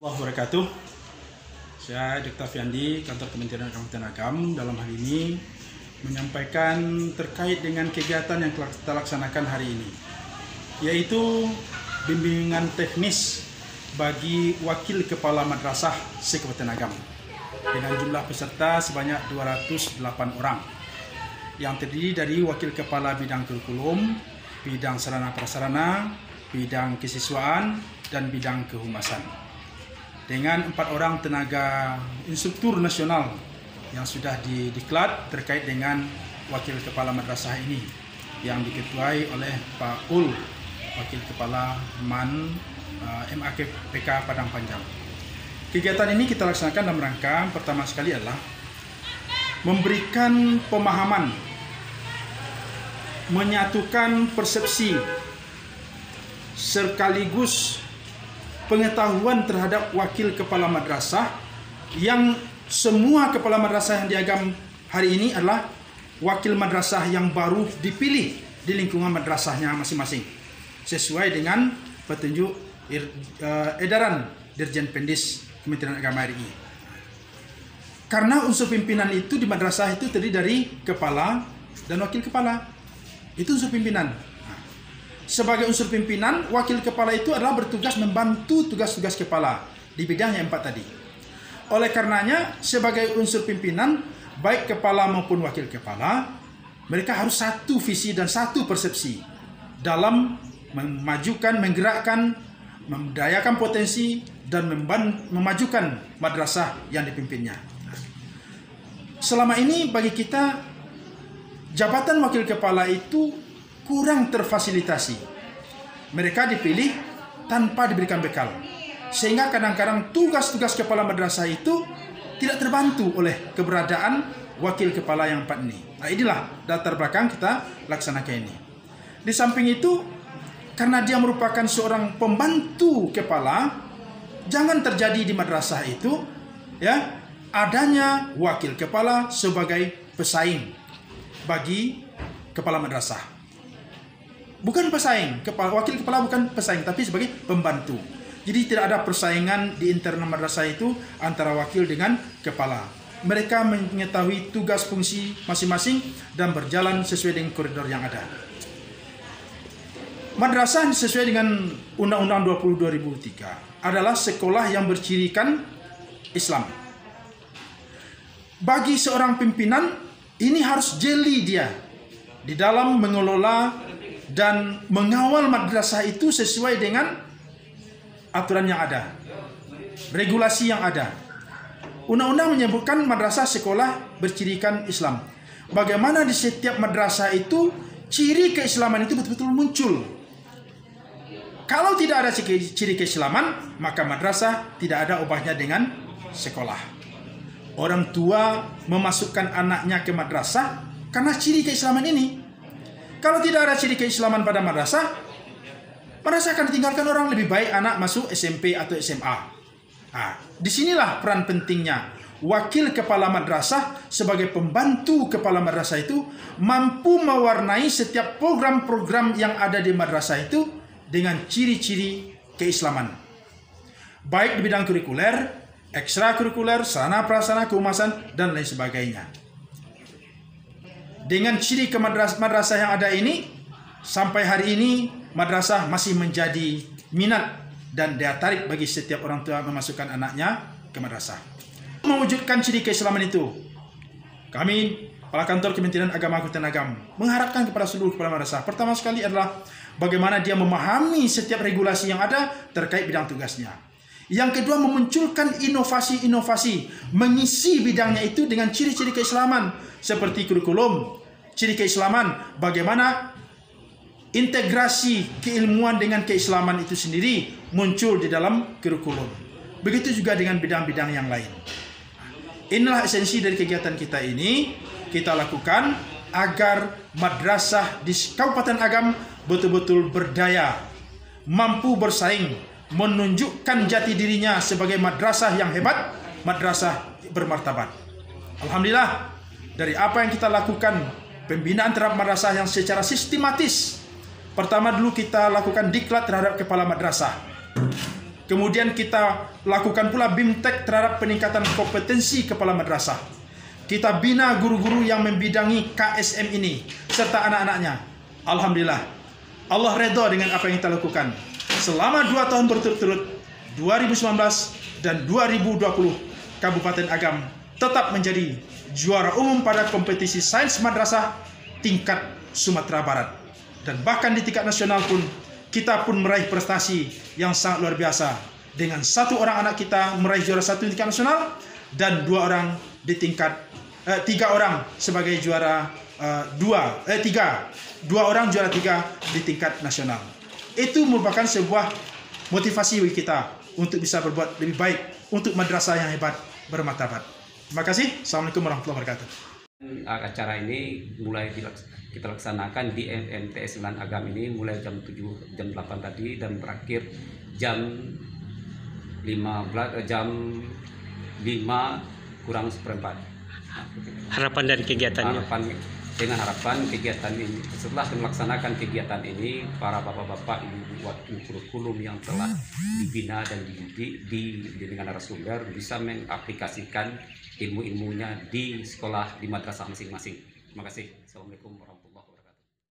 Wabarakatuh. Saya Dr. Fiandi, kantor Kementerian Kabupaten Agam, dalam hal ini menyampaikan terkait dengan kegiatan yang telah kita laksanakan hari ini, yaitu bimbingan teknis bagi wakil kepala madrasah se-Kabupaten Agam dengan jumlah peserta sebanyak 208 orang yang terdiri dari wakil kepala bidang kurikulum, bidang sarana prasarana, bidang kesiswaan, dan bidang kehumasan, dengan 4 orang tenaga instruktur nasional yang sudah didiklat terkait dengan wakil kepala madrasah ini yang diketuai oleh Pak Ul, wakil kepala MAN MAKPK Padang Panjang. Kegiatan ini kita laksanakan dalam rangka pertama sekali adalah memberikan pemahaman, menyatukan persepsi sekaligus pengetahuan terhadap wakil kepala madrasah, yang semua kepala madrasah yang diagam hari ini adalah wakil madrasah yang baru dipilih di lingkungan madrasahnya masing-masing sesuai dengan petunjuk edaran Dirjen Pendis Kementerian Agama RI. Karena unsur pimpinan itu di madrasah itu terdiri dari kepala dan wakil kepala. Itu unsur pimpinan. Sebagai unsur pimpinan, wakil kepala itu adalah bertugas membantu tugas-tugas kepala di bidang yang 4 tadi. Oleh karenanya, sebagai unsur pimpinan, baik kepala maupun wakil kepala, mereka harus satu visi dan satu persepsi dalam memajukan, menggerakkan, memdayakan potensi, dan memajukan madrasah yang dipimpinnya. Selama ini bagi kita, jabatan wakil kepala itu kurang terfasilitasi. Mereka dipilih tanpa diberikan bekal, sehingga kadang-kadang tugas-tugas kepala madrasah itu tidak terbantu oleh keberadaan wakil kepala yang 4 ini. Nah, inilah latar belakang kita laksanakan ini. Di samping itu, karena dia merupakan seorang pembantu kepala, jangan terjadi di madrasah itu ya adanya wakil kepala sebagai pesaing bagi kepala madrasah. Bukan pesaing, wakil kepala bukan pesaing, tapi sebagai pembantu. Jadi tidak ada persaingan di internal madrasah itu antara wakil dengan kepala. Mereka mengetahui tugas fungsi masing-masing dan berjalan sesuai dengan koridor yang ada. Madrasah sesuai dengan Undang-Undang 20 2003 adalah sekolah yang bercirikan Islam. Bagi seorang pimpinan, ini harus jeli dia di dalam mengelola dan mengawal madrasah itu sesuai dengan aturan yang ada, regulasi yang ada. Undang-undang menyebutkan madrasah sekolah bercirikan Islam. Bagaimana di setiap madrasah itu ciri keislaman itu betul-betul muncul. Kalau tidak ada ciri keislaman, maka madrasah tidak ada ubahnya dengan sekolah. Orang tua memasukkan anaknya ke madrasah karena ciri keislaman ini. Kalau tidak ada ciri keislaman pada madrasah akan ditinggalkan orang. Lebih baik anak masuk SMP atau SMA. Nah, disinilah peran pentingnya wakil kepala madrasah sebagai pembantu kepala madrasah itu mampu mewarnai setiap program-program yang ada di madrasah itu dengan ciri-ciri keislaman. Baik di bidang kurikuler, ekstrakurikuler, sarana prasarana, kehumasan, dan lain sebagainya. Dengan ciri ke madrasah yang ada ini, sampai hari ini madrasah masih menjadi minat dan daya tarik bagi setiap orang tua memasukkan anaknya ke madrasah. Mewujudkan ciri keislaman itu, kami, Kepala Kantor Kementerian Agama Kabupaten Agam, mengharapkan kepada seluruh kepala madrasah, pertama sekali adalah bagaimana dia memahami setiap regulasi yang ada terkait bidang tugasnya. Yang kedua, memunculkan inovasi-inovasi, mengisi bidangnya itu dengan ciri-ciri keislaman, seperti kurikulum, ciri keislaman, bagaimana integrasi keilmuan dengan keislaman itu sendiri muncul di dalam kurikulum. Begitu juga dengan bidang-bidang yang lain. Inilah esensi dari kegiatan kita ini, kita lakukan agar madrasah di Kabupaten Agam betul-betul berdaya, mampu bersaing, menunjukkan jati dirinya sebagai madrasah yang hebat, madrasah bermartabat. Alhamdulillah, dari apa yang kita lakukan, pembinaan terhadap madrasah yang secara sistematis. Pertama dulu kita lakukan diklat terhadap kepala madrasah. Kemudian kita lakukan pula BIMTEK terhadap peningkatan kompetensi kepala madrasah. Kita bina guru-guru yang membidangi KSM ini serta anak-anaknya. Alhamdulillah, Allah redha dengan apa yang kita lakukan. Selama 2 tahun berturut-turut, 2019 dan 2020, Kabupaten Agam tetap menjadi juara umum pada kompetisi sains madrasah tingkat Sumatera Barat. Dan bahkan di tingkat nasional pun kita pun meraih prestasi yang sangat luar biasa, dengan 1 orang anak kita meraih juara 1 di tingkat nasional dan 2 orang di tingkat 3 orang sebagai juara 2 orang juara 3 di tingkat nasional. Itu merupakan sebuah motivasi bagi kita untuk bisa berbuat lebih baik untuk madrasah yang hebat bermartabat. Terima kasih. Assalamualaikum warahmatullahi wabarakatuh. Acara ini mulai kita laksanakan di MTS 9 Agam ini mulai jam 7, jam 8 tadi dan berakhir jam 5:04. Harapan dari kegiatannya? Dengan harapan kegiatan ini, setelah melaksanakan kegiatan ini, para bapak-bapak, ibu-ibu kurikulum yang telah dibina dan dididik dengan narasumber bisa mengaplikasikan ilmu-ilmunya di sekolah, di madrasah masing-masing. Terima kasih. Assalamualaikum warahmatullahi wabarakatuh.